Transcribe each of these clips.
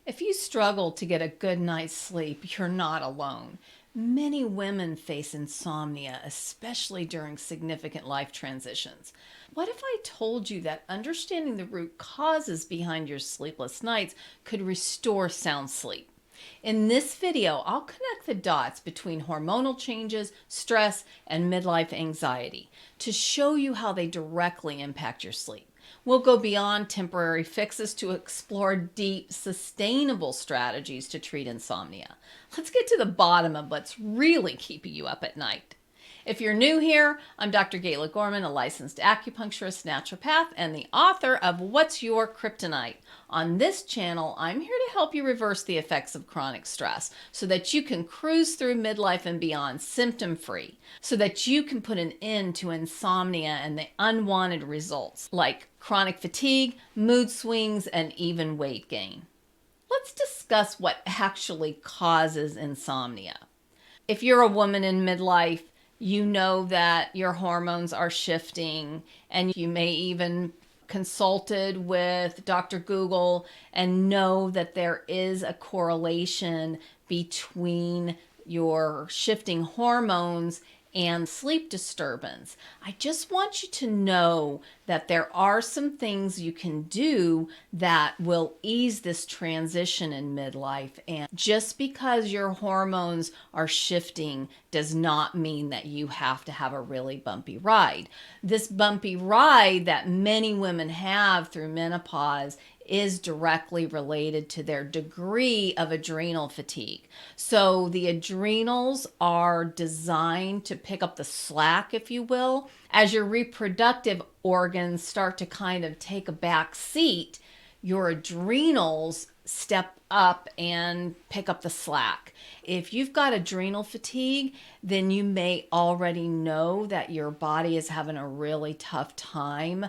If you struggle to get a good night's sleep, you're not alone. Many women face insomnia, especially during significant life transitions. What if I told you that understanding the root causes behind your sleepless nights could restore sound sleep? In this video, I'll connect the dots between hormonal changes, stress, and midlife anxiety to show you how they directly impact your sleep. We'll go beyond temporary fixes to explore deep, sustainable strategies to treat insomnia. Let's get to the bottom of what's really keeping you up at night. If you're new here, I'm Dr. Gayla Gorman, a licensed acupuncturist, naturopath, and the author of What's Your Kryptonite? On this channel, I'm here to help you reverse the effects of chronic stress so that you can cruise through midlife and beyond symptom-free, so that you can put an end to insomnia and the unwanted results like chronic fatigue, mood swings, and even weight gain. Let's discuss what actually causes insomnia. If you're a woman in midlife, you know that your hormones are shifting, and you may even consulted with Dr. Google and know that there is a correlation between your shifting hormones and sleep disturbance. I just want you to know that there are some things you can do that will ease this transition in midlife. And just because your hormones are shifting does not mean that you have to have a really bumpy ride. This bumpy ride that many women have through menopause is directly related to their degree of adrenal fatigue. So the adrenals are designed to pick up the slack, if you will. As your reproductive organs start to kind of take a back seat, your adrenals step up and pick up the slack. If you've got adrenal fatigue, then you may already know that your body is having a really tough time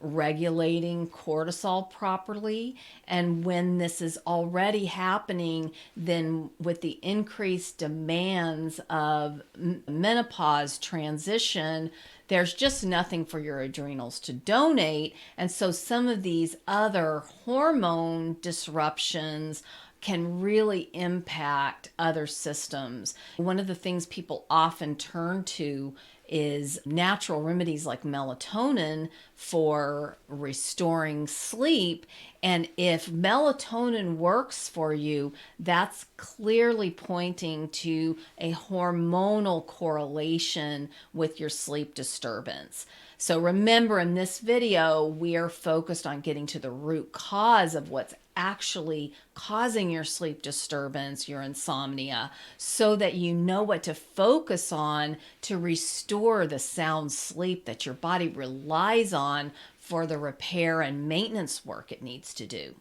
regulating cortisol properly. And when this is already happening, then with the increased demands of menopause transition, there's just nothing for your adrenals to donate. And so some of these other hormone disruptions can really impact other systems. One of the things people often turn to is natural remedies like melatonin for restoring sleep. And if melatonin works for you, that's clearly pointing to a hormonal correlation with your sleep disturbance. So remember, in this video, we are focused on getting to the root cause of what's actually causing your sleep disturbance, your insomnia, so that you know what to focus on to restore the sound sleep that your body relies on for the repair and maintenance work it needs to do.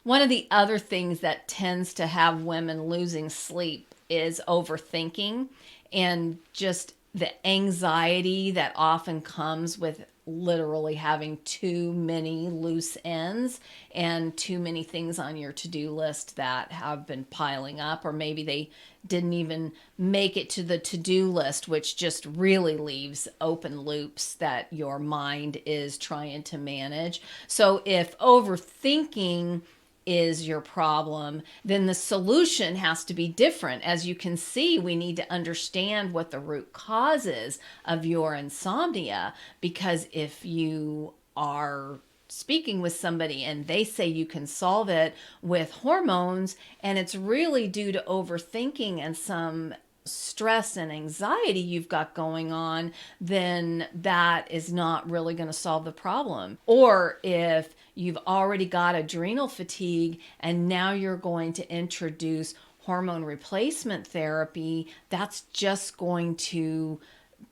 One of the other things that tends to have women losing sleep is overthinking and just the anxiety that often comes with literally having too many loose ends and too many things on your to-do list that have been piling up, or maybe they didn't even make it to the to-do list, which just really leaves open loops that your mind is trying to manage. So if overthinking is your problem, then the solution has to be different. As you can see, we need to understand what the root cause is of your insomnia, because if you are speaking with somebody and they say you can solve it with hormones and it's really due to overthinking and some stress and anxiety you've got going on, then that is not really going to solve the problem. Or if you've already got adrenal fatigue and now you're going to introduce hormone replacement therapy, that's just going to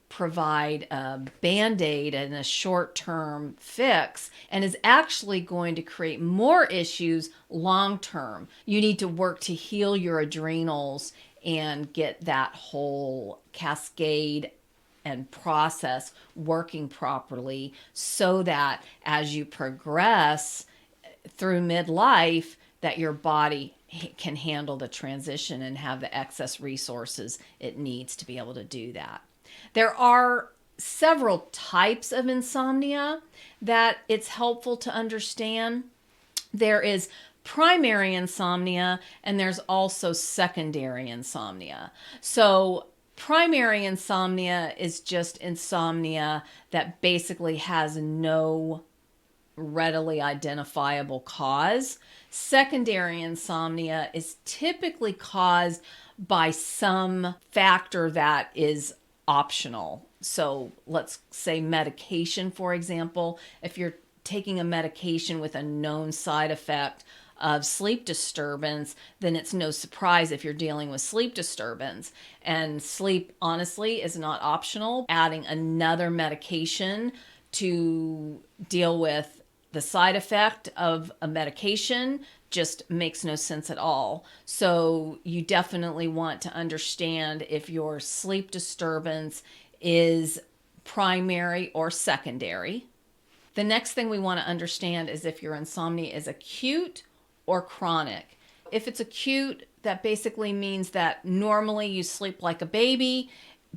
provide a band-aid and a short-term fix, and is actually going to create more issues long-term. You need to work to heal your adrenals and get that whole cascade and process working properly, so that as you progress through midlife, that your body can handle the transition and have the excess resources it needs to be able to do that. There are several types of insomnia that it's helpful to understand. There is primary insomnia and there's also secondary insomnia. So primary insomnia is just insomnia that basically has no readily identifiable cause. Secondary insomnia is typically caused by some factor that is optional. So let's say medication, for example. If you're taking a medication with a known side effect of sleep disturbance, then it's no surprise if you're dealing with sleep disturbance. And sleep, honestly, is not optional. Adding another medication to deal with the side effect of a medication just makes no sense at all. So you definitely want to understand if your sleep disturbance is primary or secondary. The next thing we want to understand is if your insomnia is acute or chronic. If it's acute, that basically means that normally you sleep like a baby,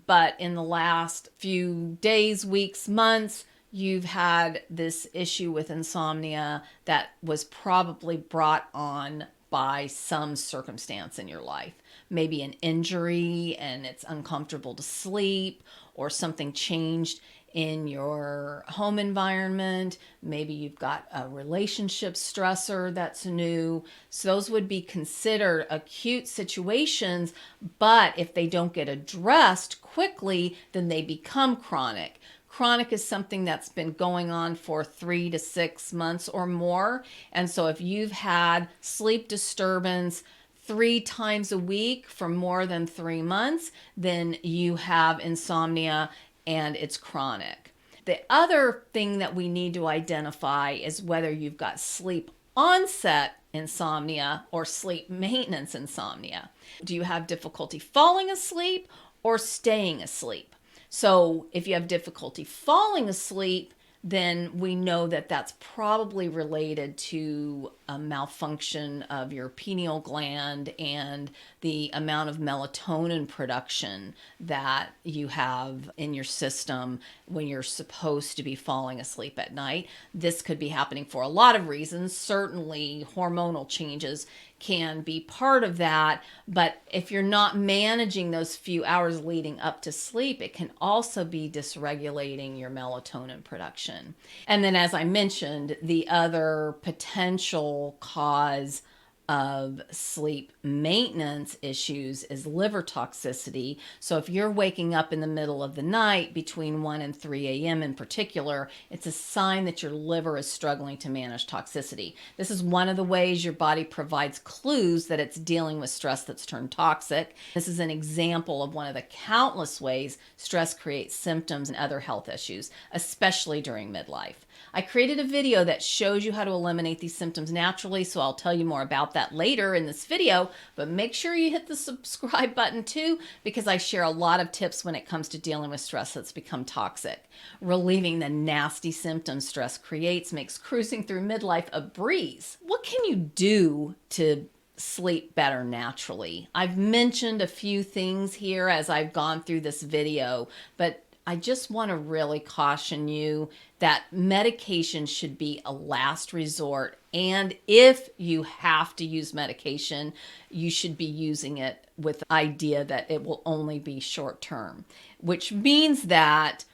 but in the last few days, weeks, months, you've had this issue with insomnia that was probably brought on by some circumstance in your life. Maybe an injury and it's uncomfortable to sleep, or something changed in your home environment. Maybe you've got a relationship stressor that's new. So those would be considered acute situations, but if they don't get addressed quickly, then they become chronic. Chronic is something that's been going on for 3 to 6 months or more. And so if you've had sleep disturbance 3 times a week for more than 3 months, then you have insomnia and it's chronic. The other thing that we need to identify is whether you've got sleep onset insomnia or sleep maintenance insomnia. Do you have difficulty falling asleep or staying asleep? So if you have difficulty falling asleep, then we know that that's probably related to a malfunction of your pineal gland and the amount of melatonin production that you have in your system when you're supposed to be falling asleep at night. This could be happening for a lot of reasons. Certainly, hormonal changes can be part of that, but if you're not managing those few hours leading up to sleep, it can also be dysregulating your melatonin production. And then, as I mentioned, the other potential cause of sleep maintenance issues is liver toxicity. So if you're waking up in the middle of the night between 1 and 3 a.m. in particular, it's a sign that your liver is struggling to manage toxicity. This is one of the ways your body provides clues that it's dealing with stress that's turned toxic. This is an example of one of the countless ways stress creates symptoms and other health issues, especially during midlife. I created a video that shows you how to eliminate these symptoms naturally, so I'll tell you more about that later in this video, but make sure you hit the subscribe button too, because I share a lot of tips when it comes to dealing with stress that's become toxic. Relieving the nasty symptoms stress creates makes cruising through midlife a breeze. What can you do to sleep better naturally? I've mentioned a few things here as I've gone through this video, but I just want to really caution you that medication should be a last resort. And if you have to use medication, you should be using it with the idea that it will only be short term, which means that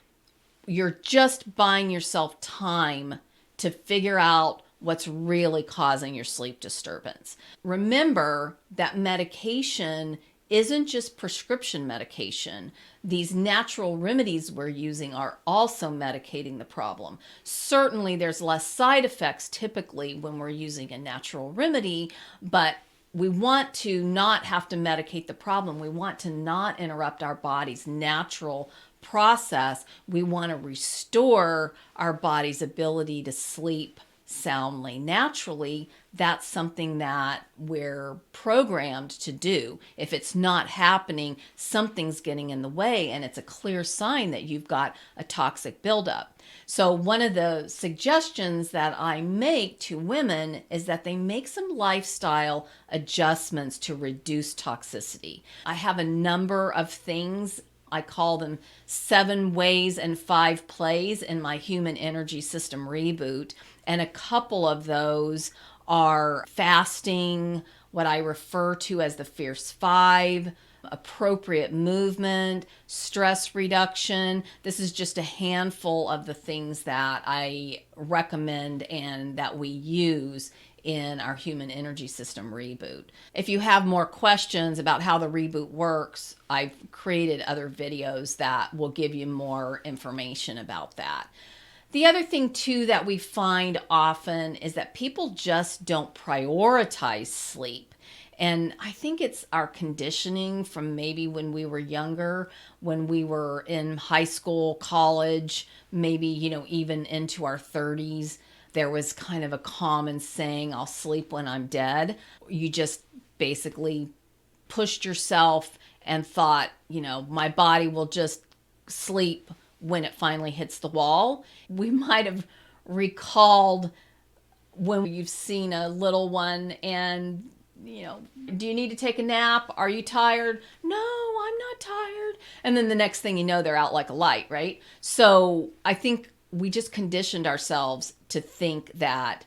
you're just buying yourself time to figure out what's really causing your sleep disturbance. Remember that medication isn't just prescription medication. These natural remedies we're using are also medicating the problem. Certainly, there's less side effects typically when we're using a natural remedy, but we want to not have to medicate the problem. We want to not interrupt our body's natural process. We want to restore our body's ability to sleep soundly naturally. That's something that we're programmed to do. If it's not happening, something's getting in the way, and it's a clear sign that you've got a toxic buildup. So one of the suggestions that I make to women is that they make some lifestyle adjustments to reduce toxicity. I have a number of things. I call them 7 ways and 5 plays in my human energy system reboot. And a couple of those are fasting, what I refer to as the Fierce Five, appropriate movement, stress reduction. This is just a handful of the things that I recommend and that we use in our human energy system reboot. If you have more questions about how the reboot works, I've created other videos that will give you more information about that. The other thing too that we find often is that people just don't prioritize sleep. And I think it's our conditioning from maybe when we were younger, when we were in high school, college, maybe, even into our 30s. There was kind of a common saying, I'll sleep when I'm dead. You just basically pushed yourself and thought, my body will just sleep when it finally hits the wall. We might have recalled when you've seen a little one and do you need to take a nap? Are you tired? No, I'm not tired. And then the next thing you know, they're out like a light, right? So I think we just conditioned ourselves to think that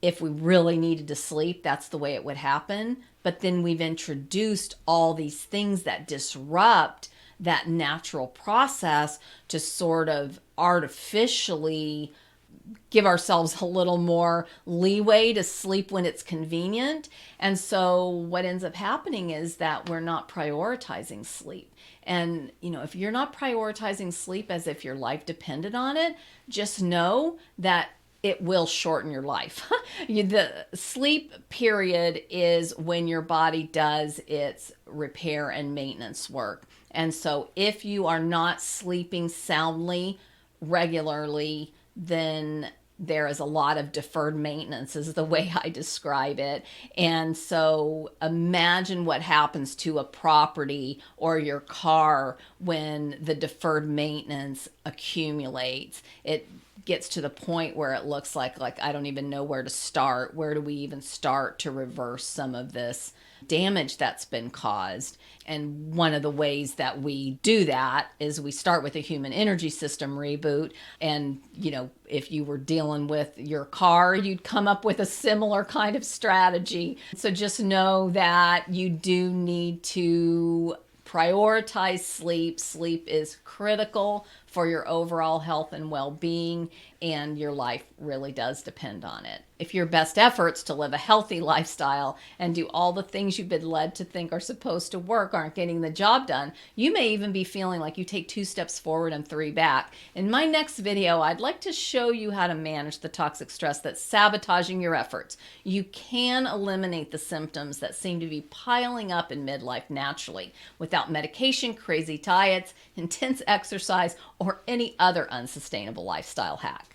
if we really needed to sleep, that's the way it would happen. But then we've introduced all these things that disrupt that natural process to sort of artificially give ourselves a little more leeway to sleep when it's convenient. And so what ends up happening is that we're not prioritizing sleep. And, if you're not prioritizing sleep as if your life depended on it, just know that it will shorten your life. The sleep period is when your body does its repair and maintenance work. And so if you are not sleeping soundly, regularly, then there is a lot of deferred maintenance is the way I describe it. And so imagine what happens to a property or your car when the deferred maintenance accumulates. It gets to the point where it looks like I don't even know where to start. Where do we even start to reverse some of this damage that's been caused? And one of the ways that we do that is we start with a human energy system reboot. And, if you were dealing with your car, you'd come up with a similar kind of strategy. So just know that you do need to prioritize sleep. Sleep is critical for your overall health and well-being, and your life really does depend on it. If your best efforts to live a healthy lifestyle and do all the things you've been led to think are supposed to work aren't getting the job done, you may even be feeling like you take 2 steps forward and 3 back. In my next video, I'd like to show you how to manage the toxic stress that's sabotaging your efforts. You can eliminate the symptoms that seem to be piling up in midlife naturally without medication, crazy diets, intense exercise, or any other unsustainable lifestyle hack.